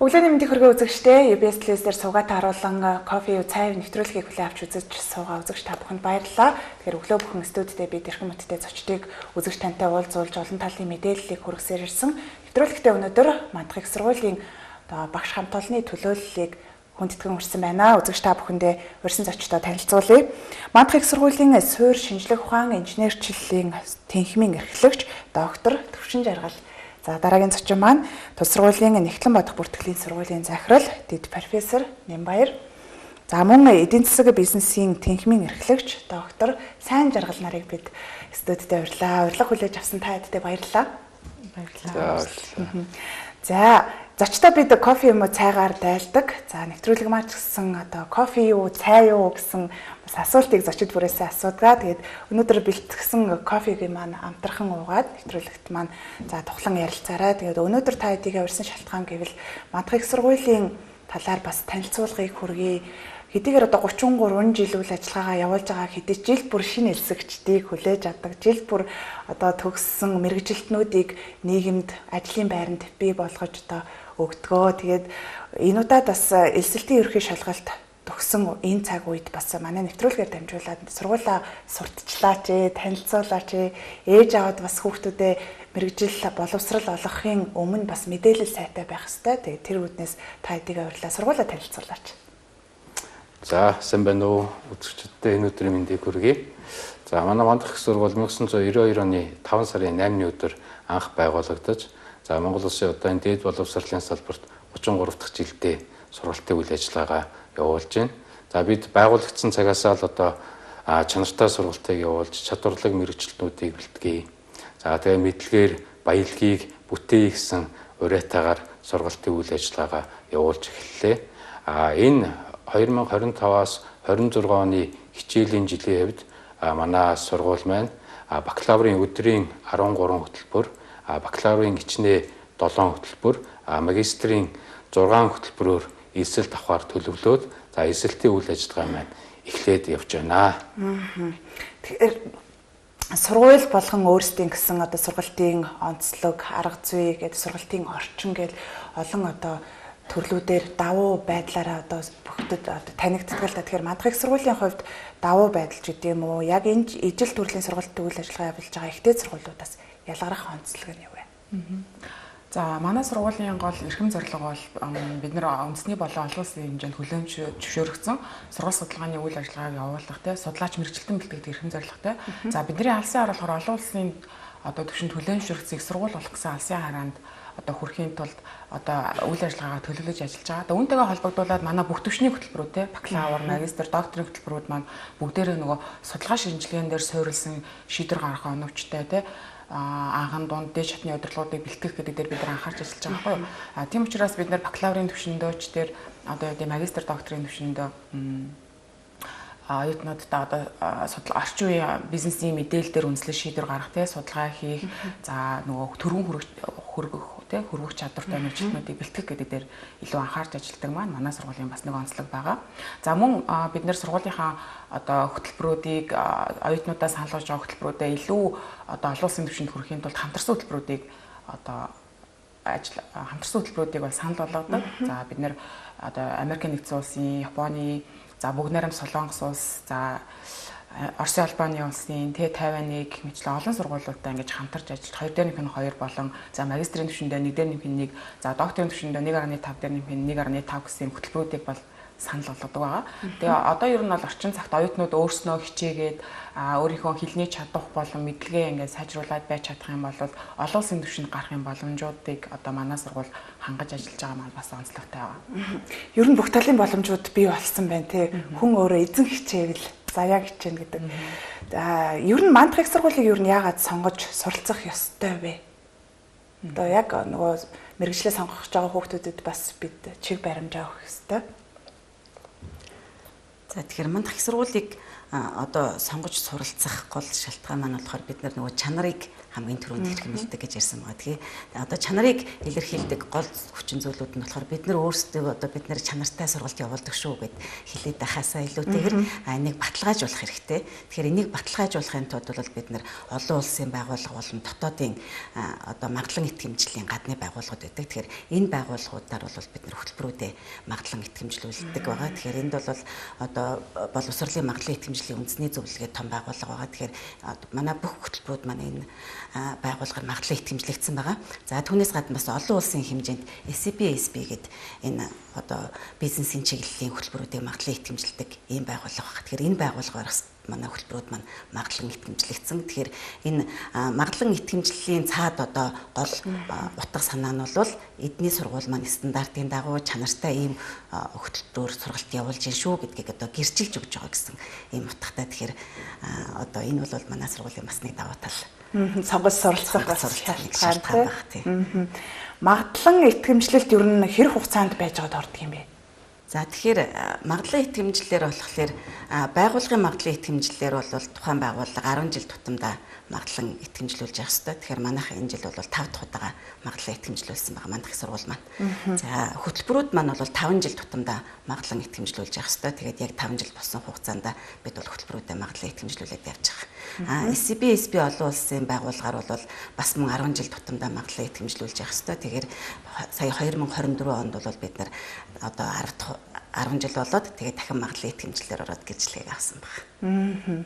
Өглөөний мэндийг хүргээ үзэгчдээ UBS Plus-дээр суугаад харуулan кофе юу цай нэвтрүүлгийг хүлээн авч үзэж суугаа үзэгч та бүхэнд баярлалаа. Тэгэхээр өглөө бүхэн студидээ би Тэрхэн мөттэй зочдыг үзэгч тантай уулзуулж олон талын мэдээллийг хүргэсээр ирсэн. Нэвтрүүлэгтээ өнөөдөр Мандах их сургуулийн багш хамт олонны төлөөллийг хүндэтгэн урьсан байна. Үзэгч та бүхэндээ урьсан зочдоо танилцуулъя. Мандах их сургуулийн суурь шинжлэх ухаан инженерчлэлийн тэнхимийн эрхлэгч доктор Төвшин Жаргал. За дараагийн зочин маань тус сургуулийн Нэгтлэн бодох бүртгэлийн сургуулийн захирал дэд профессор Нямбаяр. За мөн эдийн засаг бизнесийн тэнхимийн эрхлэгч доктор Сайн Жаргал нарыг бид студидд урьлаа. Урьлах хүлээж авсан та хэдтэй баярлалаа. Баярлалаа. За зочдоо бид кофе юм уу цайгаар дайлдаг. За нэвтрүүлэг маань ч гэсэн одоо кофе юу цай юу гэсэн бас асуултыг зочид бүрээсээ асуудгаа. Тэгээд өнөөдөр бэлтгэсэн кофег маань амтархан уугаад нэвтрүүлэгт маань за тухлан ярилцаарай. Тэгээд өнөөдөр та хэдийгээ урьсан шалтгаан гэвэл Мандах их сургуулийн талаар бас танилцуулгыг хүргэе. Хэдийгээр одоо 33 жил үйл ажиллагаагаа явуулж байгаа хэдий жил бүр шинэ элсэгчдийг хүлээж авдаг, жил бүр одоо төгссөн мэрэгжилтнүүдийг нийгэмд ажлын байранд бий болгож одоо өгдгөө. Тэгээд энэ удаад бас элсэлтийн ерхий шалгалт төгссөн энэ цаг үед бас манай нэвтрүүлгээр дамжуулаад сургуулаа сурталчлаач, танилцуулаач, ээж аваад бас хүүхдүүдэд мэрэгжил боловсрал олгохын өмнө бас мэдээлэл сайтай байх хэрэгтэй. Тэгээд тэр үүднээс та хэдийгээ урьлаа сургуулаа танилцуулаач. За, сайн байна уу? Үзэгчдээ энэ өдрийн мэндийг хүргэе. За, манай Мандах их сургууль 1992 оны 5 сарын 8-ны өдөр анх байгуулагдаж, за Монгол Улсын одоо энэ дээд боловсролын салбарт 33 дахь жилдээ сургалтын үйл ажиллагаагаа явуулж байна. За, бид байгуулагдсан цагаас л одоо чанартай сургалтыг явуулж, чадварлаг мэрэгчлэнүүдийг бэлтгэе. За, тэгээ мэдлэгээр баялагийг бүтээе гэсэн уриатаагаар сургалтын үйл ажиллагаагаа явуулж эхэллээ. Энэ 2025-аас 26 оны хичээлийн жилийн хэвд манай сургууль маань бакалаврын өдрийн 13 хөтөлбөр, бакалаврын гичнээ 7 хөтөлбөр, магистрийн 6 хөтөлбөрөөр эсэлт авахар төлөвлөөд за эсэлтийн үйл ажиллагаа маань эхлээд явж байна. Тэгэхээр сургууль болгон өөрсдийн гэсэн одоо сургалтын онцлог, арга зүй гэдэг сургалтын орчин гэдэг олон одоо төрлүүдээр давуу байдлаараа одоо бүгдэд танигддаг л да. Тэгэхээр Мандах их сургуулийн хувьд давуу байдал ч гэдэг юм уу? Яг энэ ижил төрлийн сургалтын үйл ажиллагаа явуулж байгаа ихтэй сургуулиудаас ялгарах онцлог нь юу вэ? За манай сургуулийн гол эрхэм зорилго бол бид нэр үндэсний болон олон улсын хэмжээнд хүлээмж зөвшөөрөгдсөн сургууль судалгааны үйл ажиллагааг явуулах те судлаач мэрэгчлэн бэлтгэдэг эрхэм зорилготой. За бидний алсын харуулгаар олон улсын одоо түвшинд хүлээмж зөвшөөрөгдсөн их сургууль болох гэсэн алсын хараанд одоо хүрэхийн тулд одоо үйл ажиллагаагаа төлөвлөж ажиллаж байгаа. Одоо үүнтэйгээ холбогдуулаад манай бүх түвшний хөтөлбөрүүд те бакалавр, магистр, докторийн хөтөлбөрүүд маань бүгдээрээ нөгөө судалгаа шинжилгээнд дээр суурилсан шийдвэр гаргах оновчтой те анхан дунд дээд шатны удирдлагуудыг бэлтгэх гэдэг дээр бид нар анхаарч ажиллаж байгаа байхгүй юу. Тийм учраас бид нар бакалаврын түвшиндөө ч дээр одоо магистр, докторийн түвшиндөө оюутнуудаа одоо орчин үеийн бизнесийн мэдээлэл дээр үндэслэх шийдвэр гаргах те судалгаа хийх за нөгөө хөргөх чадвартай мэрэгчлэнүүдийг бэлтгэх гэдэг дээр илүү анхаарч ажилладаг маань манай сургуулийн бас нэг онцлог байгаа. За мөн бид нэр сургуулийнхаа одоо хөтөлбөрүүдийг оюутнуудаас санал болж байгаа хөтөлбөрүүдэд илүү одоо олон улсын түвшинд хүрэхийн тулд хамтарсан хөтөлбөрүүдийг одоо хамтарсан хөтөлбөрүүдийг бол санал болгодог. За бид нэр одоо Америк нэгдсэн улсын, Японы, за Бүгд найрамд Солонгос улс, за Оросын Албаны улсын, Тайваныг мэтлэн олон сургуулиудтай ингэж хамтарч ажиллаж 2 дээр нэмэх нь 2 болон за магистрийн түвшиндээ 1 дээр нэмэх нь 1, за докторийн түвшиндээ 1.5 дээр нэмэх нь 1.5 гэсэн хөтөлбөрүүдийг бол санал болгодог байгаа. Тэгээ одоо ер нь бол орчин цагт оюутнууд өөрснөө хичээгээд өөрийнхөө хэлний чадвар болон мэдлэгээ ингээд сайжруулад байж чадах юм бол олон улсын түвшинд гарах юм боломжуудыг одоо манай сургууль хангаж ажиллаж байгаа маань бас онцлогтой байгаа. Ер нь бүх талын боломжууд бий болсон байна те. Хүн өөрөө эзэн хичээвэл заяа хичээнэ гэдэг. За ер нь Мандах их сургуулийг ер нь яагаад сонгож суралцах ёстой вэ? Одоо яг нөгөө мэрэгчлээ сонгох гэж байгаа хүүхдүүдэд бас бид чиг баримжаа өгөх ёстой. За тэгэхээр Мандах их сургуулийг одоо сонгож суралцах гол шалтгаан маань болохоор бид нөгөө чанарыг хамгийн түрүүнд хэрхэмлдэг гэж ярьсан байгаа. Тэгэхээр одоо чанарыг илэрхийлдэг гол хүчин зүйлүүд нь болохоор бид нар өөрсдөө одоо бид нар чанартай сургалт явуулдаг шүү гэд хэлээд байхаасаа илүүтэйгээр энийг баталгаажуулах хэрэгтэй. Тэгэхээр энийг баталгаажуулахын тулд бол бид нар олон улсын байгууллага болон дотоодын одоо магадлан итгэмжлэлийн гадны байгууллагууд байдаг. Тэгэхээр энэ байгууллагуудаар бол бид нар хөтөлбөрүүдэд магадлан итгэмжлүүлдэг байгаа. Тэгэхээр энд бол одоо боловсролын магадлан итгэмжлэлийн үндэсний зөвлөгөө том байгууллага байгаа. Тэгэхээр манай бүх хөтөлбөрүүд манай энэ байгууллагаар магадлан итгэмжлэгдсэн байгаа. За түүнээс гадна бас олон улсын хэмжээнд SCB гэд энэ одоо бизнесийн чиглэлийн хөтөлбөрүүдийг магадлан итгэмжилдэг ийм байгууллага байна. Тэгэхээр энэ байгууллагаар манай хөтөлбөрүүд маань магадлан итгэмжлэгдсэн. Тэгэхээр энэ магадлан итгэмжлэлийн цаад одоо гол утга санаа нь бол эдний сургууль маань стандартын дагуу чанартай ийм хөтөлбөрөөр сургалт явуулж гин шүү гэдгийг одоо гэрчилж өгч байгаа гэсэн ийм утгатай. Тэгэхээр одоо энэ бол манай сургуулийн бас нэг давуу тал. Сонгож суралцах шалтгаан тийм. Магадлан итгэмжлэлт ер нь хэр хугацаанд байж байгаад ордог юм бэ? За тэгэхээр магадлан итгэмжлэлээр болохоор байгууллагын магадлан итгэмжлэлээр бол тухайн байгууллага 10 жил тутамдаа магадлан итгэмжлүүлж явах ёстой. Тэгэхээр манайх энэ жил бол 5 дахь удаа магадлан итгэмжлүүлсэн байгаа манайх сургууль маань. За хөтөлбөрүүд маань бол 5 жил тутамдаа магадлан итгэмжлүүлж явах ёстой. Тэгээд яг 5 жил болсон хугацаанд бид бол хөтөлбөрүүдэд магадлан итгэмжлүүлээд явж байгаа. SCB олон улсын байгууллагаар бол бас мөн 10 жил тутамдаа магадлан итгэмжлүүлж явах ёстой. Тэгэхээр сая 2024 онд бол бид нар одоо 10 жил болоод тэгээд дахин магадлан итгэмжлэлээр ороод гэрчлэгийг авсан байна.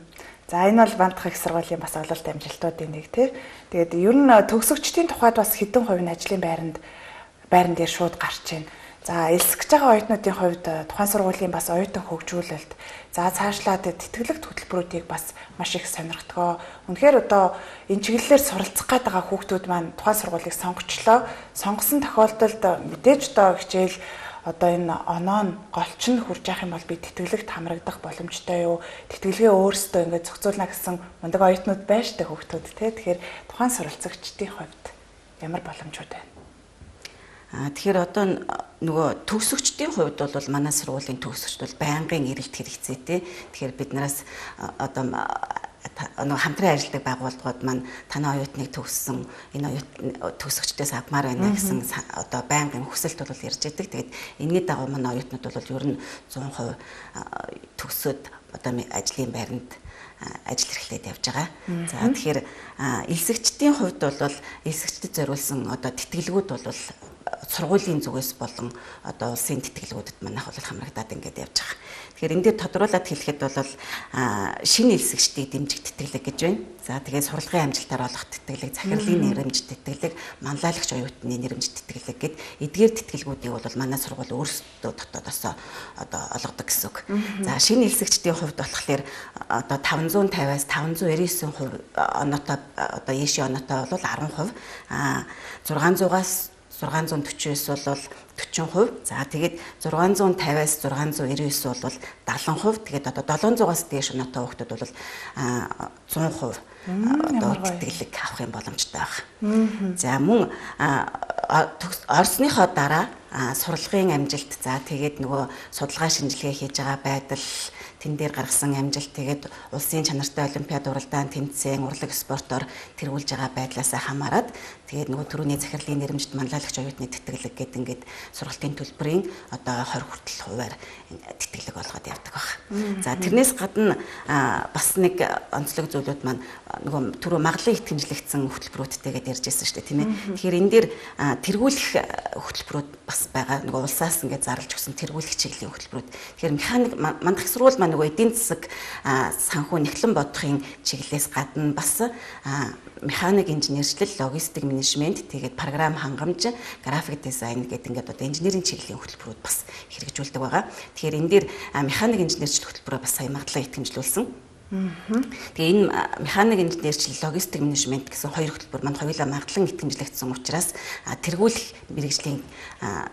За энэ бол Бандах их сургуулийн бас ололт амжилтуудын нэг тий. Тэгээд ер нь төгсөгчдийн тухайд бас хэдэн хувь нь ажлын байран дээр шууд гарч байна. За элсгэж байгаа оюутнуудын хувьд тухайн сургуулийн бас оюутан хөгжүүлэлт за цаашлаад тэтгэлэг хөтөлбөрүүдийг бас маш их сонирхтгоо. Үнэхээр одоо энэ чиглэлээр суралцах гээд байгаа хүүхдүүд маань тухайн сургуулийг сонгочлоо. Сонгосон тохиолдолд мэдээж одоо хичээл одоо энэ оноо нь голч нь хурж явах юм бол би тэтгэлэгт хамрагдах боломжтой юу? Тэтгэлгээ өөрсдөө ингээд зохицуулна гэсэн мундаг оюутнууд байна штэ хүүхдүүд тий. Тэгэхээр тухайн суралцагчдын хувьд ямар боломжууд байна? Тэгэхээр одоо нөгөө төгсөгчдийн хувьд бол манай сургуулийн төгсөгчд бол байнгын эрэлт хэрэгцээтэй. Тэгэхээр биднээс одоо нөгөө хамтран ажилладаг байгууллагууд маань танай оюутныг төгссөн энэ төгсөгчдөөс авмаар байна гэсэн одоо байнгын хүсэлт бол ирж идэг. Тэгээд энэний дагуу манай оюутнууд бол ер нь 100% төгсөөд одоо ажлын байранд ажил эрхлээд явж байгаа. За тэгэхээр элсэгчдийн хувьд бол элсэгчдэд зориулсан одоо тэтгэлгүүд бол сургуулийн зүгээс болон одоо улсын тэтгэлгүүдэд манайх бол хамрагдаад ингээд явж байгаа. Тэгэхээр энэ дээр тодруулаад хэлэхэд бол шинэ элсэгчдийг дэмжих тэтгэлэг гэж байна. За тэгээд сурлагын амжилтаар олох тэтгэлэг, захирлын нэрэмж тэтгэлэг, манлайлагч оюутны нэрэмж тэтгэлэг гэд эдгээр тэтгэлгүүдийг бол манай сургууль өөрсдөө дотоодосоо одоо олгодог гэсэн үг. За шинэ элсэгчдийн хувьд болохоор одоо 550-аас 599% оноотой одоо ЕШ оноотой бол 10%, 600-аас 649 бол 40%. За тэгээд 650-аас 699 бол 70%. Тэгээд одоо 700-аас дээш оноотой хүүхдүүд бол 100% одоо тэтгэлэг авах юм боломжтой байна. За мөн орсныхоо дараа сурлагын амжилт за тэгээд нөгөө судалгаа шинжилгээ хийж байгаа байдал тэн дээр гаргасан амжилт тэгээд улсын чанартай олимпиад уралдаан тэмцээн урлаг спортоор тэргүүлж байгаа байдлаас хамаарат тэгээд нөгөө түрүүний захирлын нэрэмжт манлайлагч оюутны тэтгэлэг гэдэг ингээд сургалтын төлбөрийн одоо 20 хүртэл хувиар тэтгэлэг болгоод явдаг байна. За тэрнээс гадна бас нэг онцлог зүйлүүд маань нөгөө түрүү магадлан итгэмжлэгдсэн хөтөлбөрүүдтэйгээд ярьж байсан шүү дээ тийм ээ. Тэгэхээр энэ дээр тэргүүлэх хөтөлбөрүүд бас байгаа. Нөгөө улсаас ингээд зарлж өгсөн тэргүүлэх чиглэлийн хөтөлбөрүүд. Тэгэхээр механик мандах сургууль маань нөгөө эдийн засаг санхүү нэхлэн бодохын чиглэлээс гадна бас механик инженерчлэл, логистик менежмент, тэгээд програм хангамж, график дизайн гэдэг ингээд одоо инженерийн чиглэлийн хөтөлбөрүүд бас хэрэгжүүлдэг байгаа. Тэгэхээр энэ дээр механик инженерчлэл хөтөлбөрөө бас сая магадлан итгэмжлүүлсэн. Тэгээ энэ механик инженерчлэл, логистик менежмент гэсэн хоёр хөтөлбөр маань хоёулаа магадлан итгэмжлэгдсэн учраас тэргүүлэх мэргэжлийн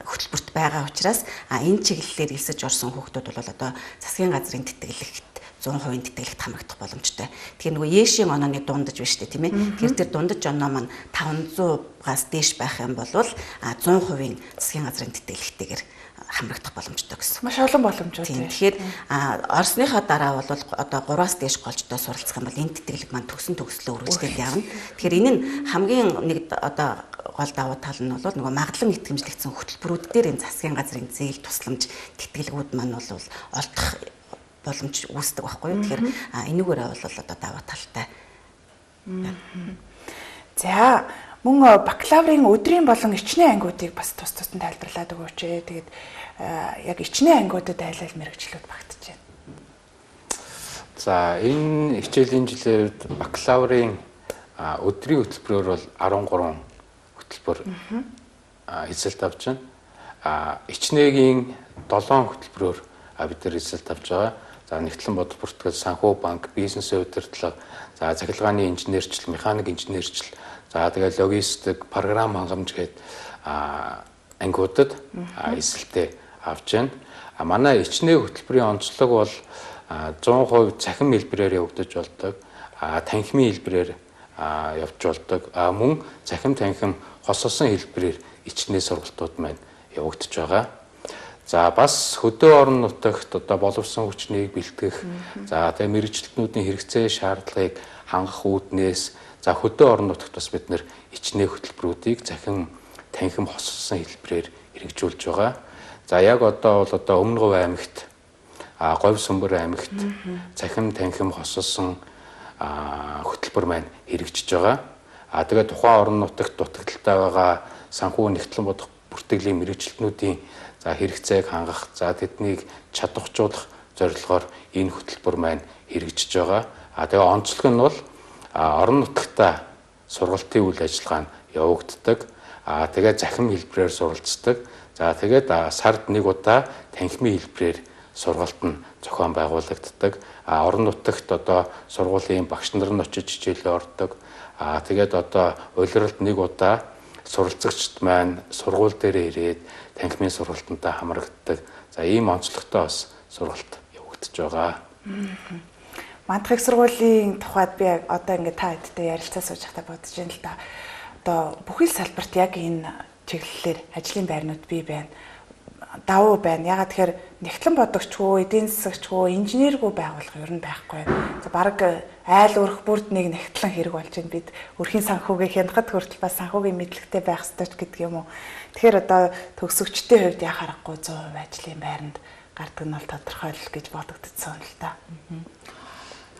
хөтөлбөрт байгаа учраас энэ чиглэлээр элсэж орсон хүүхдүүд бол одоо засгийн газрын тэтгэлэгт 100% тэтгэлэгт хамрагдах боломжтой. Тэгэхээр нөгөө ЕШ-ийн онооны дундаж байна шүү дээ тийм ээ. Тэгэхээр тэр дундаж оноо маань 500-аас дээш байх юм бол 100% засгийн газрын тэтгэлэгтэйгээр хамрагдах боломжтой гэсэн. Маш олон боломжууд. Тэгэхээр Оросныхаа дараа бол одоо 3-аас дээш голжтой суралцах юм бол энэ тэтгэлэг маань төгсөн төгслөө үргэлжлээд явна. Тэгэхээр энэ нь хамгийн нэг одоо гол давуу тал нь бол нөгөө магадлан итгэмжлэгдсэн хөтөлбөрүүд дээр энэ засгийн газрын зээл тусламж тэтгэлгүүд маань бол олдох боломж үүсдэг байхгүй юу. Тэгэхээр энүүгээрээ бол одоо давуу талтай. За мөн бакалаврын өдрийн болон ичнээ ангиудыг бас тус тусдан тайлбарлаад өгөөч. Тэгээд яг ичнээ ангиудад айлал мэргэжлүүд багтж байна. За энэ хичээлийн жилээр бакалаврын өдрийн хөтөлбөрөөр бол 13 хөтөлбөр эзэлт авч байна. Ичнээгийн 7 хөтөлбөрөөр бид нар эзэлт авч байгаа. За нэгтлэн бодол бүртгэл, санхүү банк, бизнесийн удирдлага, за цахилгааны инженерчил, механик инженерчил, за тэгээд логистик, програм хангамж гээд ангиудад эзэлтээ авч байна. Манай ичнээ хөтөлбөрийн онцлог бол 100% цахим хэлбэрээр явагдаж болдог, танхимын хэлбэрээр явж болдог, мөн цахим танхим хосолсон хэлбэрээр ичнээ сургалтууд маань явагдаж байгаа. За бас хөдөө орон нутагт одоо боловсон хүчнийг бэлтгэх, за тэгээ мэргэжилтнүүдийн хэрэгцээ шаардлагыг хангах үүднээс за хөдөө орон нутагт бас бид нэр ичнээ хөтөлбөрүүдийг цахим танхим хосолсон хэлбэрээр хэрэгжүүлж байгаа. За яг одоо бол одоо Өмнөговь аймагт, Говь Сүмбэр аймагт цахим танхим хосолсон хөтөлбөр маань хэрэгжиж байгаа. Тэгээд тухайн орон нутагт дутагдaltaй байгаа санхүү нэгтлэн бодох бүртгэлийн мэргэжилтнүүдийн за хэрэгцээг хангах, за тэднийг чадваржуулах зорилгоор энэ хөтөлбөр маань хэрэгжиж байгаа. Тэгээ онцлог нь бол орон нутагта сургалтын үйл ажиллагаа нь явагддаг. Тэгээ захим хэлбэрээр суралцдаг. За тэгээд сард нэг удаа танхимын хэлбэрээр сургалт нь зохион байгуулагддаг. Орон нутагт одоо сургуулийн багш нар нь очиж хичээлээ ордог. Тэгээд одоо улиралд нэг удаа суралцагчд маань сургууль дээр ирээд танхимын сургалтантай хамрагддаг. За ийм онцлогтой бас сургалт явагдаж байгаа. Мандах их сургуулийн тухайд би одоо ингээд та хэдтэй ярилцаа сууж байхдаа бодож байна л да. Одоо бүхэл салбарт яг энэ чиглэлээр ажлын байрнууд бий байна. Давуу байна. Ягаад тэгэхээр нэгтлэн бодогчгүй, эдийн засагчгүй, инженергүй байгуулга ер нь байхгүй. За баг айл өрх бүрд нэг нэгтлэн хэрэг болж байна. Бид өрхийн санхүүгийн хянахад хүртэл бас санхүүгийн мэдлэгтэй байх ёстой ч гэдэг юм уу. Тэгэхээр одоо төгсөгчдийн хувьд яхаа харахгүй 100% ажлын байранд гардаг нь бол тодорхой л гэж бодогдсон л да.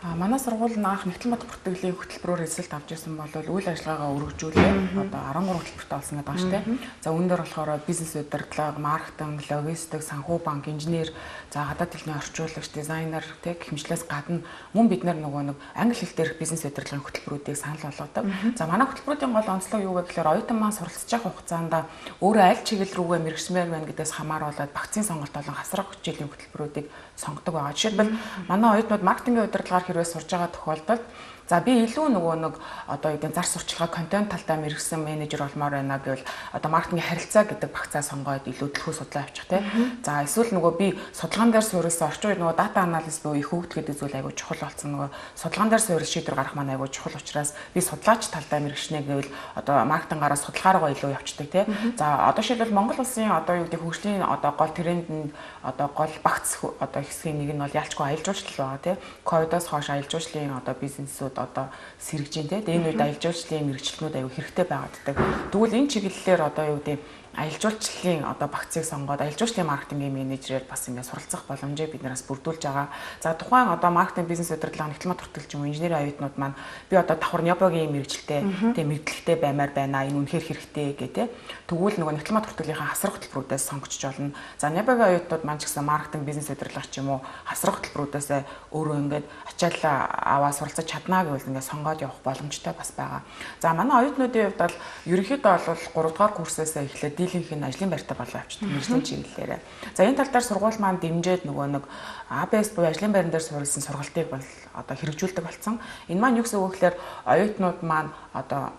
Манай сургууль нь анх нэгтлэн бодох бүртгэлийн хөтөлбөрөөр эзэлт авч ирсэн бол үйл ажиллагаагаа өргөжүүлээ. Одоо 13 хөтөлбөртэй болсон гэдэг байна шүү дээ. За үүн дээр болохоор бизнес удирдлага, маркетинг, логистик, санхүү банк, инженер, за гадаад хэлний орчуулагч, дизайнер тэг хэмжлээс гадна мөн бид нар нэг англи хэл дээрх бизнес удирдлагын хөтөлбөрүүдийг санал болгодог. За манай хөтөлбөрүүдийн гол онцлог юу вэ гэхээр оюутан маань суралцж байгаа хугацаанд өөрөө аль чиглэл рүүгээ мэргэжмээр байна гэдээс хамааруулаад багцын сонголт болон хасрах хичээлийн хөтөлбөрүүдийг сонгодог байгаа. Жишээлбэл манай оюутнууд маркетингийн удирдлагаар хэрвээ сурж байгаа тохиолдолд за би илүү нэг одоо юу гэдэг зар сурчлагын контент талдаа мэргэсэн менежер болмоор байна гэвэл одоо маркетингийн харилцаа гэдэг багцаа сонгоод илүү төлхөө судлаа авчих тийм. За эсвэл би судалгаан дээр суурилсан орчин үед дата анализ буюу их хөгжих гэдэг зүйл айгүй чухал болсон. Судалгаан дээр суурил шийдвэр гарах маань айгүй чухал учраас би судлаач талдаа мэргэшнэ гэвэл одоо маркетингаараа судалгаараа илүү явцдаг тийм. За одоо шилбэл Монгол улсын одоо юу гэдэг хөгжлийн одоо гол трендэнд одоо гол багц одоо хэсгийн нэг нь бол ялчгүй аялал жуулчлал байгаа тийм. Ковидоос хойш аялал жуулчлалын одоо бизнесүүд одоо сэргэж байна тийм. Энэ үед аялал жуулчлалын мэргэжилтнүүд аюу хэрэгтэй байгааддаг. Тэгвэл энэ чиглэлээр одоо юу гэдэг аялал жуулчлалын одоо багцыг сонгоод аялал жуулчлалын маркетингийн менежерээр бас ингээд суралцах боломжийг бид нараас бүрдүүлж байгаа. За тухайн одоо маркетинг бизнес удирдлага нэгтлэн бүртгэл ч юм уу инженерийн оюутнууд маань би одоо давхар Нёбогийн мэргэжилтэй тийм мэдлэгтэй баймаар байна. Энэ үнэхээр хэрэгтэй гэдэг. Тэгвэл нөгөө нэгтлэн бүртгэлийнхаа хасрах хөтөлбөрүүдээс сонгогч болно. За Нёбогийн оюутнууд маань ч гэсэн маркетинг бизнес удирдлага ч юм уу хасрах хөтөлбөрүүдээс өөрөө ингээд ачаалал аваа суралцаж чаднаа гэвэл ингээд сонгоод явах боломжтой бас байгаа. За манай оюутнуудын хувьд бол ерөнхийдөө бол 3 дугаар курсээс эхлээд дийлэнх нь ажлын байртаа болоо авчдаг мэргэжлийн чиглэлээр. За энэ тал дээр сургууль маань дэмжиж нөгөө ABS буюу ажлын байран дээр суурилсан сургалтыг бол одоо хэрэгжүүлдэг болсон. Энэ маань юу гэсэн үг гэхээр оюутнууд маань одоо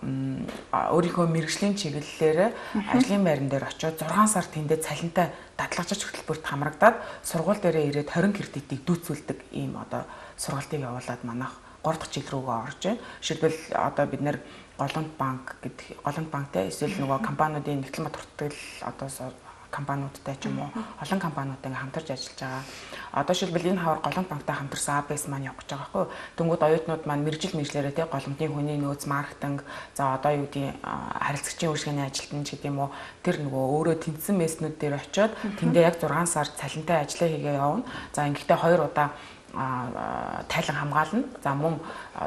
өөрийнхөө мэргэжлийн чиглэлээр ажлын байран дээр очиод 6 сар тэндээ цалинтай дадлагжиж хөтөлбөрт хамрагдаад сургууль дээрээ ирээд 20 кредитийг дүүцүүлдэг ийм одоо сургалтыг явуулаад манайх 3 дахь жил рүүгээ орж байна. Жишээлбэл одоо бид нэр голланд банк гэдэг голланд банктэй эсвэл нөгөө компаниудын нэгтлэн бүртгэл одоо компаниудтай ч юм уу олон компаниудтай ингээм хамтарч ажиллаж байгаа. Одоо шилбэл энэ хавар голомт банктай хамтарсан ABS маань явах гэж байгаа байхгүй юу. Тэнгүүд оюутнууд маань мэрэгжлэрээ тий голомтын хүний нөөц маркетинг за одоо юу гэдэг харилцагчийн үйлчилгээний ажилтнч гэдэг юм уу тэр нөгөө өөрөө тэнцсэн месснүүд дээр очиод тэндээ яг 6 сар цалинтай ажиллаа хийгээ явна. За ингэхдээ 2 удаа тайлан хамгаална. За мөн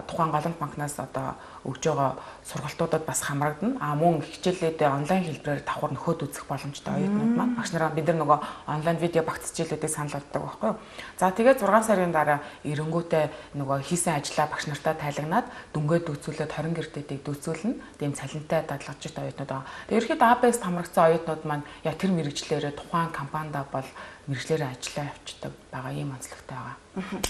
тухайн голомт банкнаас одоо өгж байгаа сургалтуудад бас хамрагдана. Мөн хичээлүүдээ онлайн хэлбэрээр давхар нөхөд үзэх боломжтой оюутнууд маань багш нараа бид нар нөгөө онлайн видео багц хичээлүүдийг санал болгодог байхгүй юу. За тэгээд 6 сарын дараа эренгүүтээ нөгөө хийсэн ажлаа багш нартаа тайлагнаад дүнгээд дүүцүүлээд 20 гэртээдийг дүүцүүлнэ. Тийм цалинтай дадлгаж байгаа оюутнууд байгаа. Тэгээд ерөөхдөө ABS хамрагдсан оюутнууд маань яг тэр мэрэгчлэрээ тухайн компанидаа бол мэрэгчлэрээ ажиллаа явуулдаг байгаа ийм онцлогтой байгаа.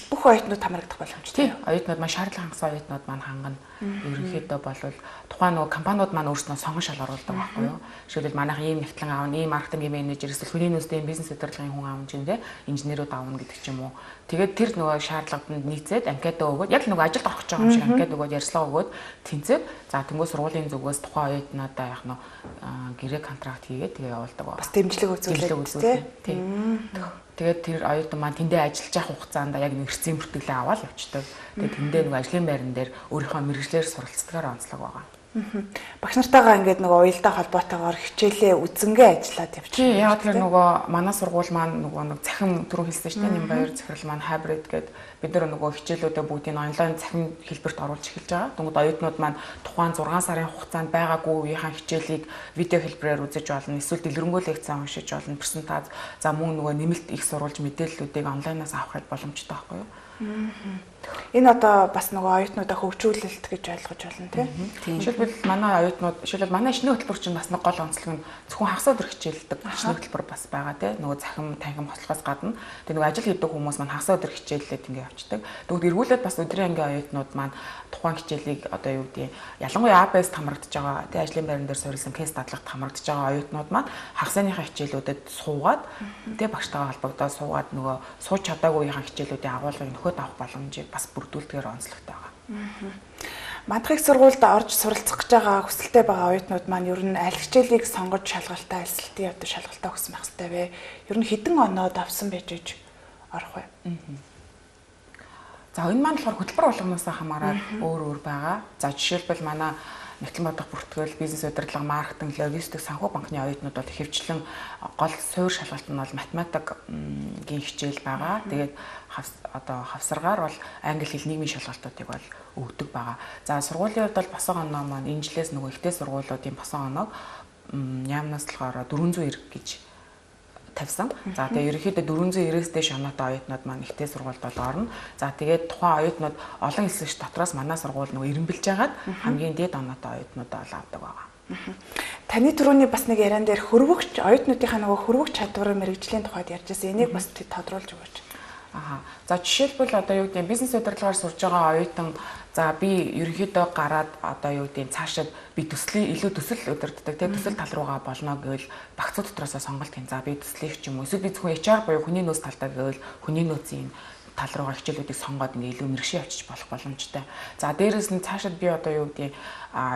Бүх оюутнууд хамрагдах боломжтой. Тийм, оюутнууд маань шаардлага хангасан оюутнууд маань хангана. Ерөнхийдөө болвол тухайн нөгөө компаниуд маань өөрсдөө сонгон шалгаруулдаг байхгүй юу? Жишээлбэл манайх ийм нэгтлэн аавна, ийм маркетинг менежер, эсвэл хүний нөөцтэй бизнес удирдлагын хүн аавна ч юм те, инженерүүд аавна гэдэг ч юм уу. Тэгээд тэр нөгөө шаардлаганд нийцээд анкета өгөөд яг л нөгөө ажилд орох гэж байгаа юм шиг анкета өгөөд ярьцлага өгөөд тэнцээд за тэнгуү сургуулийн зүгээс тухайн оюутнуудаа яг нөө гэрээ контракт хийгээд тэгээ явуулдаг ба. Бас дэмжлэг үзүүлээд тийм. Тэгээд тэр оюутан маань тэндээ ажиллаж явах хугацаанд яг нэрцэн бүртгэлээ аваад явчихдаг. Тэгээд тэндээ нөгөө ажлын байран дээр өөрийнхөө мэрэгчлэр суралцдагаар онцлог байгаа. Багш нартайгаа ингээд нөгөө уялдаа холбоотойгоор хичээлээ үзэнгээ ажиллаад явчих. Тийм, яг тэр нөгөө манай сургууль маань нөгөө нэг цахим түрүү хэлсэн шүү дээ. Нэмбаяр захирал маань hybrid гэдэг бид нар нөгөө хичээлүүдээ бүгдийг онлайн цахим хэлбэрт оруулж эхэлж байгаа. Тэнгүүд оюутнууд маань тухайн 6 сарын хугацаанд байгаагүй үеийнхэн хичээлийг видео хэлбэрээр үзэж болно. Эсвэл дэлгэрэнгүй лекц уншиж болно. Презентац за мөн нөгөө нэмэлт их сурвалж мэдээллүүдийг онлайнаас авах боломжтой байхгүй юу? Энэ одоо бас нөгөө оюутнуудаа хөгжүүлэлт гэж ойлгож байна тийм. Жишээлбэл манай оюутнууд жишээлбэл манай шинэ хөтөлбөр чинь бас нэг гол онцлог нь зөвхөн хагас өдөр хичээлдэг шинэ хөтөлбөр бас байгаа тийм. Нөгөө захим танхим хослохоос гадна тэгээ нөгөө ажил хийдэг хүмүүс маань хагас өдөр хичээллээд ингэ явцдаг. Тэгвэл эргүүлээд бас өдрийн ангийн оюутнууд маань тухайн хичээлийг одоо юу гэдэг ялангуяа ABS хамрагдж байгаа тийм ажлын байран дээр суурилсан кейс дадлагт хамрагдж байгаа оюутнууд маань хагасныхаа хичээлүүдэд суугаад тийм багштайгаа холбогдоод суугаад нөгөө сууж чадаагүйгийн хичээлүүдийн агуулгыг нөхөд авах боломжийг бас бүрдүүлдгээр онцлогтой байгаа. Мадах их сургуульд орж суралцах гэж байгаа хүсэлтэй байгаа оюутнууд маань ер нь аль хичээлийг сонгож шалгалтаа альсалтын явдал шалгалтаа өгсөн байх хэрэгтэй вэ? Ер нь хэдэн оноод авсан байж иж орох вэ? За энэ маань болохоор хөтөлбөр болгоноос хамаараад өөр байгаа. За жишээлбэл манай Нэгтлэн бодох бүртгэл, бизнес удирдлага, маркетинг, логистик, санхүү банкны оюутнууд бол ихэвчлэн гол суурь шалгалт нь бол математикийн хичээл байгаа. Тэгээд одоо хавсаргаар бол англи хэл нийгмийн шалгалтуудыг бол өгдөг байгаа. За сургуулийн хувьд бол босоо оноо маань энэ жилээс нөгөө ихтэй сургуулиудын босоо оноог яамнаас болохоор 490 гэж тавьсан. За тэгээ ерөнхийдөө 490-ээс дээш оноотой оюутнууд маань ихтэй сургуульд бол орно. За тэгээд тухайн оюутнууд олон хэлсэгч дотроос манай сургууль нөгөө эренбэлж байгаад хамгийн дээд оноотой оюутнуудаа ол авдаг байгаа. Таны түрүүний бас нэг яриан дээр хөрвөгч оюутнуудынхаа нөгөө хөрвөгч чадвар мэрэгжлийн тухайд ярьж байсан. Энийг бас тодруулж өгөөч. За жишээлбэл одоо юу гэдэг бизнес удирдлагаар сурж байгаа оюутан за би ерөнхийдөө гараад одоо юу гэдэг цаашид би төслийн илүү төсөл удирддаг тийм төсөл тал руугаа болно гэвэл багцууд дотроос сонголт хийн. За би төслийг ч юм уу эсвэл би зөвхөн HR буюу хүний нөөц талдаа гэвэл хүний нөөцийн тал руугаа хичээлүүдийг сонгоод ингээ илүү мэрэгшин авчиж болох боломжтой. За дээрэс нь цаашид би одоо юу гэдэг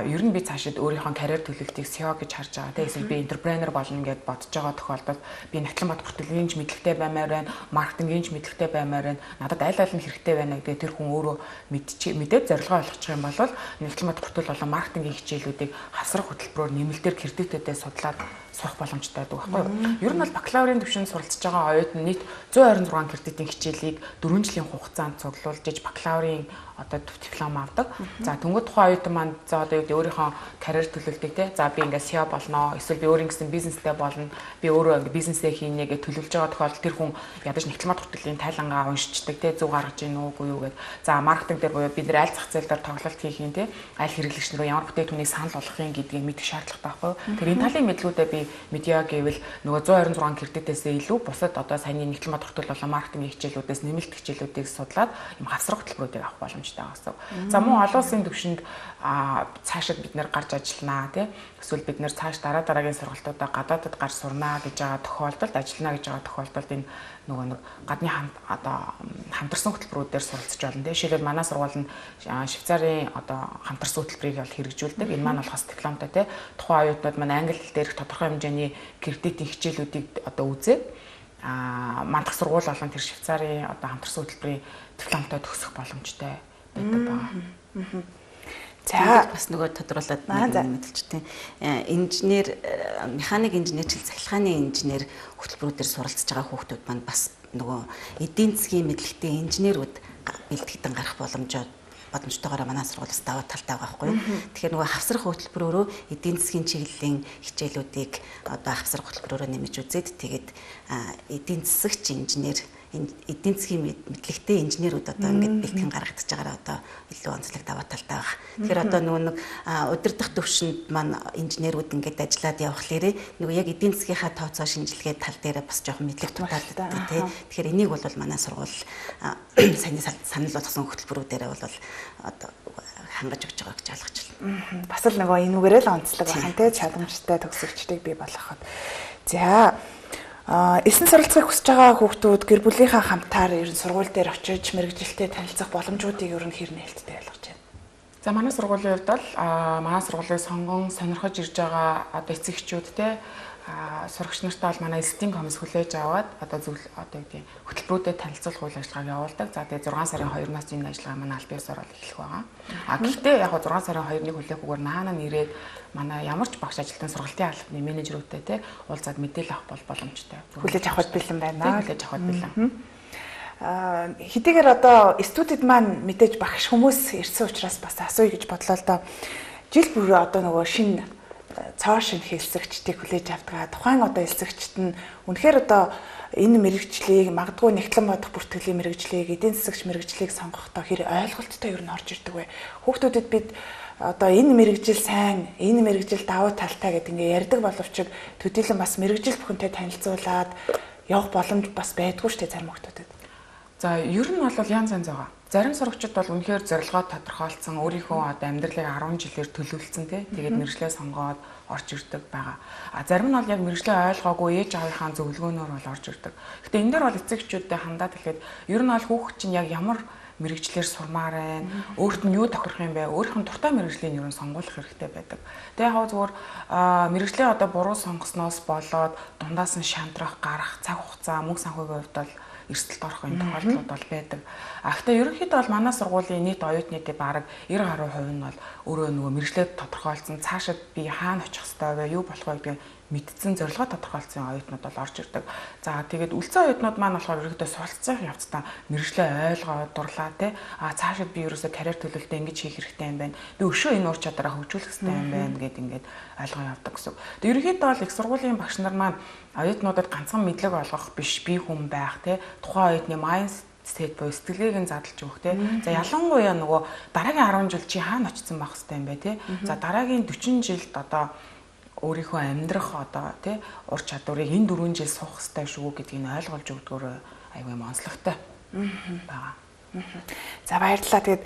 ер нь би цаашид өөрийнхөө карьер төлөвлөлтийг SEO гэж харж байгаа. Тэгээ эсвэл би энтерпренер болно гэд бодож байгаа тохиолдолд би Нэгтлэн бод бүртгэлийн ч мэдлэгтэй баймаар байна, маркетингийн ч мэдлэгтэй баймаар байна. Надад аль аль нь хэрэгтэй байна гэдэг тэр хүн өөрөө мэдээд зорилгоо олгочих юм бол Нэгтлэн бод бүртгэл болон маркетингийн хичээлүүдийг хавсрах хөтөлбөрөөр нэмэлтээр кредитүүдэд судлаад сурах боломжтой байдаг байхгүй юу? Ер нь бол бакалаврын түвшинд суралцж байгаа оюутан нийт 126 кредитийн хичээлийг 4 жилийн хугацаанд цуглуулж бакалаврын одоо диплом авдаг. За тэнгуү тухайн оюутан маань за одоо өөрийнхөө карьер төлөвлөдөг те. За би ингээ SEO болно. Эсвэл би өөрийн гэсэн бизнестэй болно. Би өөрөө ингээ бизнесээ хийнэ гэж төлөвлөж байгаа тохиолдолд тэр хүн ядаж Нэгтлэн бод бүртгэлийн тайлангаа уншичдаг те. Зөв гаргаж ийн үгүй юу гэд. За маркетинг дээр буюу бид нэр аль зах зээл дээр тоглолт хийх юм те. Аль хэрэглэгч нарыг ямар бүтээгдэхүүнийг санал болгохын гэдгийг мэдэх шаардлагатай байхгүй юу? Тэр энэ талын мэдлүүдээ би медиа гэвэл нөгөө 126 кредитээсээ илүү бусад одоо саяны Нэгтлэн бод бүртгэл болон маркетингийн хичээлүүдээс нэмэлт хичээлүүдийг судлаад юм хавсрах хөтөлбөрүүдийг авах боломжтой байгаа гэсэн. За мөн олон улсын түвшинд цаашид бид нэр гарч ажилланаа тий. Эсвэл бид нэр цааш дараагийн сургалтуудаа гадаадд гарч сурнаа гэж байгаа тохиолдолд ажиллана гэж байгаа тохиолдолд энэ нөгөө нэг гадны хамтарсан хөтөлбөрүүдээр суралцж болно тий. Жишээлбэл манай сургууль нь Швейцарын хамтарсан хөтөлбөрийг бол хэрэгжүүлдэг. Энэ маань болохос дипломтой тий. Тухайн оюутнууд маань англи хэл дээрх тодорхой хэмжээний кредитийн хичээлүүдийг үзээд мандах сургууль болон тэр Швейцарын хамтарсан хөтөлбөрийн дипломтой төгсөх боломжтой байдаг байгаа. За бас нөгөө тодруулаад мэдэлчтэй. Инженер, механик инженерчил, цахилгааны инженер хөтөлбөрүүдээр суралцж байгаа хүүхдүүд маань бас нөгөө эдийн засгийн мэдлэгтэй инженерүүд бэлтгэдэн гарах боломжтойгоор манай сургуулиас даваа талтай байгаа байхгүй. Тэгэхээр нөгөө хавсрах хөтөлбөрөөрөө эдийн засгийн чиглэлийн хичээлүүдийг хавсрах хөтөлбөрөөрөө нэмж үзээд тэгээд эдийн засагч инженер, эдийн засгийн мэдлэгтэй инженерүүд ингээд бэлтгэн гаргагдаж байгаараа илүү онцлог даваа талтай байгаа. Тэгэхээр нөгөө нэг удирдах төвшөнд маань инженерүүд ингээд ажиллаад явхлаарэ нөгөө яг эдийн засгийнхаа тооцоо шинжилгээ тал дээр бас жоохон мэдлэг тутаалдаг тий. Тэгэхээр энийг бол манай сургууль саяны санал болгосон хөтөлбөрүүдээр бол хангаж өгч байгаа гэж ойлгож байна. Бас л нөгөө энүүгээрээ л онцлог байна тий. Чадамжтай төгсөгчдийг бий болгоход. За эссэн суралцахыг хүсэж байгаа хүүхдүүд гэр бүлийнхаа хамтаар ер нь сургууль дээр очиж мэрэгжилтэд танилцах боломжуудыг ер нь хэр нээлттэй ойлгож байна. За манай сургуулийн хувьд бол манай сургуулийг сонгон сонирхож ирж байгаа эцэг эхчүүд те сурагч нартай бол манай эсдийн комисс хүлээж аваад хөтөлбөрүүдэд танилцуулах үйл ажиллагааг явуулдаг. За тэгээ 6 сарын 2-наас энэ ажиллагаа манай аль биесээр бол эхлэх байгаа. Гэхдээ яг 6 сарын 2-ны хүлээхгүйгээр наана ирээд манай ямар ч багш ажилтны сургалтын албаны менежерүүдтэй те уулзаад мэдээлэл авах боломжтой. Хүлээж авахд бэлэн байна. Хүлээж авахд бэлэн. Хэдийгээр студид маань мэдээж багш хүмүүс ирсэн учраас бас асууя гэж бодлоо л доо. Жил бүр нөгөө шинэ цоо шин хэлсэгчдийг хүлээж авдаг. Тухайн элсэгчт нь үнэхээр энэ мэрэгжлийг магадгүй нэгтлэн бодох бүртгэлийн мэрэгжлийг, эдийн засагч мэрэгжлийг сонгохдоо хэр ойлголттой ер нь орж ирдэг вэ? Хүүхдүүдэд бид энэ мэрэгжил сайн, энэ мэрэгжил давуу талтай гэдэг ингээ ярьдаг боловч төдийлөн бас мэрэгжил бүхэнтэй танилцуулаад явах боломж бас байдгүй шүү дээ зарим хүүхдүүдэд. За ер нь бол янз янз байгаа. Зарим сурагчид бол үнэхээр зорилгоо тодорхойлсон, өөрийнхөө амьдралыг 10 жилээр төлөвлөсөн тий. Тэгээд мэргэжлээ сонгоод орж ирдэг байгаа. Зарим нь бол яг мэргэжлээ ойлгоогүй ээж аавынхаа зөвлөгөөнөөр бол орж ирдэг. Гэтэ энэ дээр бол эцэгчүүдэд хандаад хэлэхэд ер нь бол хүүхэд чинь яг ямар мэргэжлэр сурмаар байна. Өөрт нь юу тохирох юм бэ? Өөрийнх нь дуртай мэргэжлийг ер нь сонгуулах хэрэгтэй байдаг. Тэгээ яг зүгээр мэргэжлээ буруу сонгосноос болоод дундаас нь шантрах, гарах, цаг хугацаа, мөнгө санхүүгийн хувьд бол эрсдэлд орох энэ тохиолдлууд бол байдаг. Гэхдээ ерөнхийдөө бол манай сургуулийн нийт оюутны бараг 90% нь бол өөрөө нөгөө мэргэжлээд тодорхойлсон цаашид би хаана очих ёстой вэ? Юу болох вэ гэдэг мэдсэн зорилгоо тодорхойлсон оюутнууд бол орж ирдэг. За тэгээд үлдсэн оюутнууд маань болохоор ерөнхийдөө суралцах явцдаа мэргэжлээ ойлгоод дурлаа те. Цаашид би ерөөсөө карьер төлөвлөлтөд ингэж хийх хэрэгтэй юм байна. Би өшөө энэ ур чадвараа хөгжүүлэх хэрэгтэй юм байна гэд ингээд ойлгоо явдаг гэсэн. Тэгээд ерөнхийдөө бол их сургуулийн багш нар маань оюутнуудад ганцхан мэдлэг олгох биш, бие хүн байх те. Тухайн оюутны mindset буюу сэтгэлгээг нь задлж өгөх те. За ялангуяа нөгөө дараагийн 10 жил чи хаана очсон байх хэрэгтэй юм бэ те. За дараагийн 40 жилд өөрийнхөө амьдрах тий ур чадварыг энэ 4 жил суух хэрэгтэй шүү гэдгийг ойлгуулж өгдөгөр аюу юм онцлогтой байгаа. За баярлалаа. Тэгээд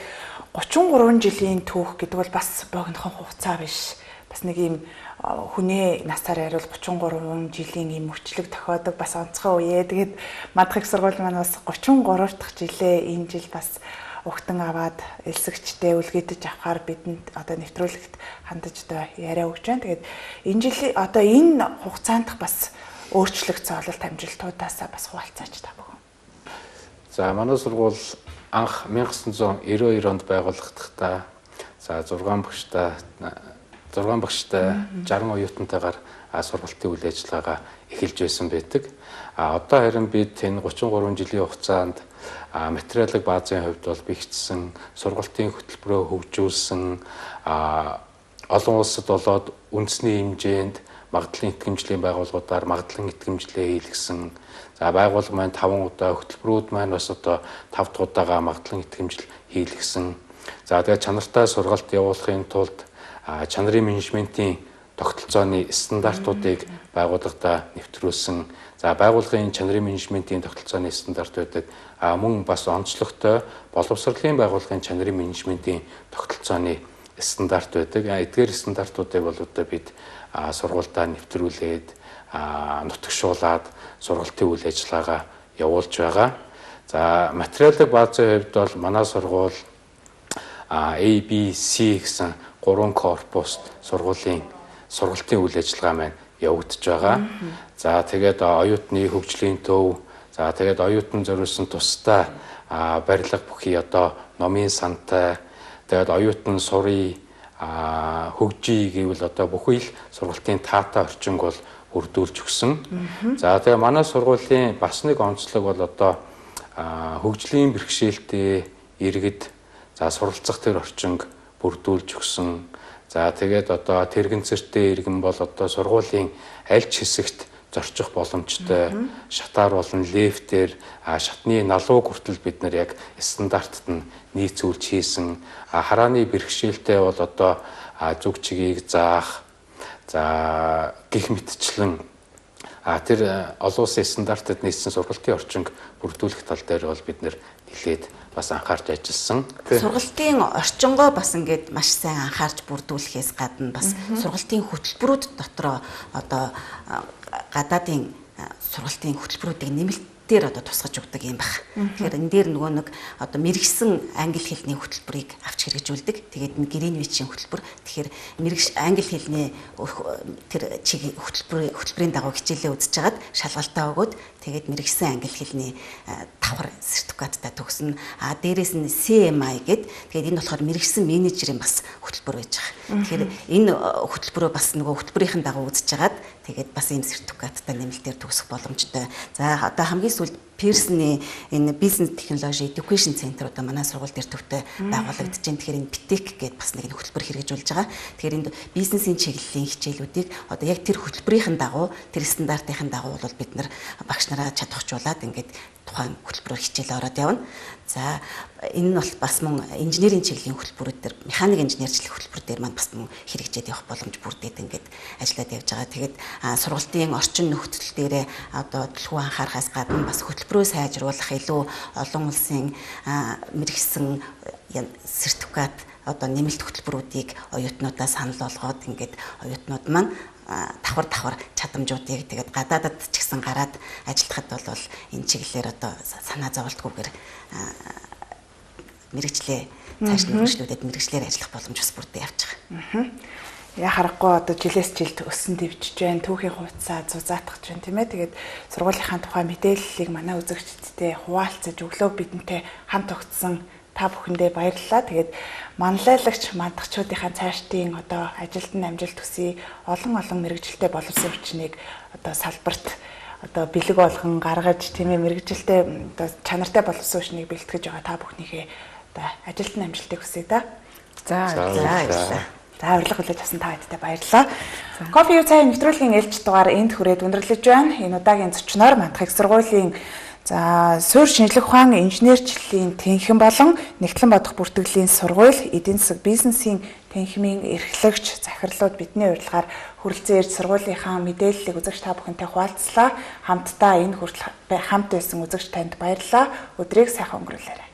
33 жилийн түүх гэдэг бол бас богинохон хугацаа биш. Бас нэг юм хүнээ насаар яриул 33 жилийн юм өвчлөг тохиодог бас онцгой үе. Тэгээд мадах их сургууль маань бас 33 дахь жилээ энэ жил бас угтан аваад элсэгчтэй үлгэдэж авахаар бидэнд нэвтрүүлэгт хандаж яриа өгч байна. Тэгээд энэ жилийн энэ хугацаанд бас өөрчлөгдсөн ололт амжилтуудаасаа бас хуваалцаач та бүхэн. За манай сургууль анх 1992 онд байгуулагдахтаа за 6 багштай 60 оюутантайгаар сургалтын үйл ажиллагаагаа эхэлж байсан байдаг. Одоо харин бид энэ 33 жилийн хугацаанд материалын баазын хувьд бол бэхжсэн, сургалтын хөтөлбөрөө хөгжүүлсэн, олон улсад болоод үндэсний хэмжээнд магадлалын итгэмжлийн байгууллагуудаар магадлалын итгэмжлээ хийлгэсэн. За байгууллага маань 5 удаа, хөтөлбөрүүд маань бас 5 дахь удаага магадлалын итгэмжил хийлгэсэн. За тэгээд чанартай сургалт явуулахын тулд чанарын менежментийн тогтолцооны стандартуудыг байгууллагада нэвтрүүлсэн. За байгууллагын чанарын менежментийн тогтолцооны стандарт байдаг. Мөн бас онцлогтой боловсролын байгууллагын чанарын менежментийн тогтолцооны стандарт байдаг. Эдгээр стандартуудыг бол одоо бид сургуультай нэвтрүүлээд нутагшуулаад сургалтын үйл ажиллагаагаа явуулж байгаа. За материалын баазын хувьд бол манай сургууль ABC гэсэн 3 корпуст сургалтын үйл ажиллагаа маань явагдаж байгаа. За тэгээд оюутны хөгжлийн төв, за тэгээд оюутан зориулсан тусдаа барилга бүхий одоо номын сантай, тэгээд оюутан сурыг хөгжий гэвэл одоо бүхий л сургалтын таатай орчинг бол бүрдүүлж өгсөн. За тэгээ манай сургуулийн бас нэг онцлог бол одоо хөгжлийн бэрхшээлтэй иргэд за суралцах тэр орчинг бүрдүүлж өгсөн. За тэгээд одоо тэрэгцэртэй иргэн бол одоо сургуулийн аль ч хэсэгт зорчих боломжтой. Шатаар болон лифтээр шатны налуу хүртэл бид нар яг стандартад нь нийцүүлж хийсэн. Харааны бэрхшээлтэй бол одоо зүг чигийг заах, за гих мэтчлэн тэр олон улсын стандартад нийцсэн сургалтын орчинг бүрдүүлэх тал дээр бол бид нэр нэлээд бас анхаарч ажилласан. Сургалтын орчингоо бас ингээд маш сайн анхаарч бүрдүүлэхээс гадна бас сургалтын хөтөлбөрүүд дотроо одоо гадаадын сургалтын хөтөлбөрүүдийг нэмэлтээр одоо тусгаж өгдөг юм байна. Тэгэхээр энэ дээр нөгөө нэг одоо мэрэгсэн англи хэлний хөтөлбөрийг авч хэрэгжүүлдэг. Тэгээд Гринвичийн хөтөлбөр. Тэгэхээр англи хэлний тэр чигийн хөтөлбөрийн дагуу хичээлээ үзэж хагаад шалгалтаа өгөөд тэгээд мэрэгсэн англи хэлний давхар сертификаттай төгснө. Дээрээс нь CMI гэдэг. Тэгээд энэ болохоор мэрэгсэн менежерийн бас хөтөлбөр байж байгаа. Тэгэхээр энэ хөтөлбөрөө бас нөгөө хөтөлбөрийн дагуу үзэж хагаад тэгээд бас энэ сертификаттай нэмэлтээр төгсөх боломжтой. За одоо хамгийн сүүлд Pearson-ы энэ бизнес технологи education center одоо манай сургууль дээр төвтэй байгуулагдаж байна. Тэгэхээр энэ BTEC гэдэг бас нэг хөтөлбөр хэрэгжүүлж байгаа. Тэгэхээр энэ бизнесийн чиглэлийн хичээлүүдийг одоо яг тэр хөтөлбөрийн дагуу, тэр стандартын дагуу бол бид нар багш нараа чадварчуулаад ингээд тухайн хөтөлбөрөөр хичээл ороод явна. За энэ нь бол бас мөн инженерийн чиглэлийн хөтөлбөрүүд дээр механик инженерчлэх хөтөлбөр дээр маань бас мөн хэрэгжээд явах боломж бүрдээд ингээд ажиллаад явж байгаа. Тэгээд сургалтын орчин нөхцөл дээрээ одоо төлхөө анхаарахаас гадна бас хөтөлбөрөө сайжруулах илүү олон улсын мэрэгсэн сертификат одоо нэмэлт хөтөлбөрүүдийг оюутнуудаа санал болгоод ингээд оюутнууд маань давхар чадамжуудыг тэгээд гадаадад ч гэсэн гараад ажиллахад бол энэ чиглэлээр одоо санаа зовлтгүйгээр мэрэгчлээ цааш нь хөгжлүүдэд мэрэгчлэр ажиллах боломж бас бүрдээ явж байгаа. Яа харахгүй одоо жилээс жилд өссөн дэвжиж байна, түүхийн хувьцаа зузаатгаж байна тийм ээ. Тэгээд сургуулийнхаа тухай мэдээллийг манай үзэгчдтэй хуваалцаж өглөө бидэнтэй хамт огцсон та бүхэндээ баярлалаа. Тэгээд манлайлагч мандагчдынхаа цаашдын одоо ажилд нь амжилт хүсье. Олон мэрэгжилтэй боловсон хүчнийг одоо салбарт одоо бэлэг болгон гаргаж тийм ээ мэрэгжилтэй одоо чанартай боловсон хүчнийг бэлтгэж байгаа та бүхнийхээ одоо ажилд нь амжилтыг хүсье да. За баярлалаа. За урилга хүлээж авсан та бүхэндээ баярлалаа. Кофе юу цай нэвтрүүлгийн ээлж дугаар энд хүрээд өндөрлөж байна. Энэ удаагийн зочноор Мандах их сургуулийн суурь шинжлэх ухаан инженерчлэлийн тэнхим болон нэгтлэн бодох бүртгэлийн сургууль эдийн засаг бизнесийн тэнхимийн эрхлэгч захирлууд бидний урилгаар хүрэлцэн ирж сургуулийнхаа мэдээллийг үзэгч та бүхэнтэй хуваалцлаа. Хамтдаа энэ хүртэл хамт байсан үзэгч танд баярлалаа. Өдрийг сайхан өнгөрүүлээрэй.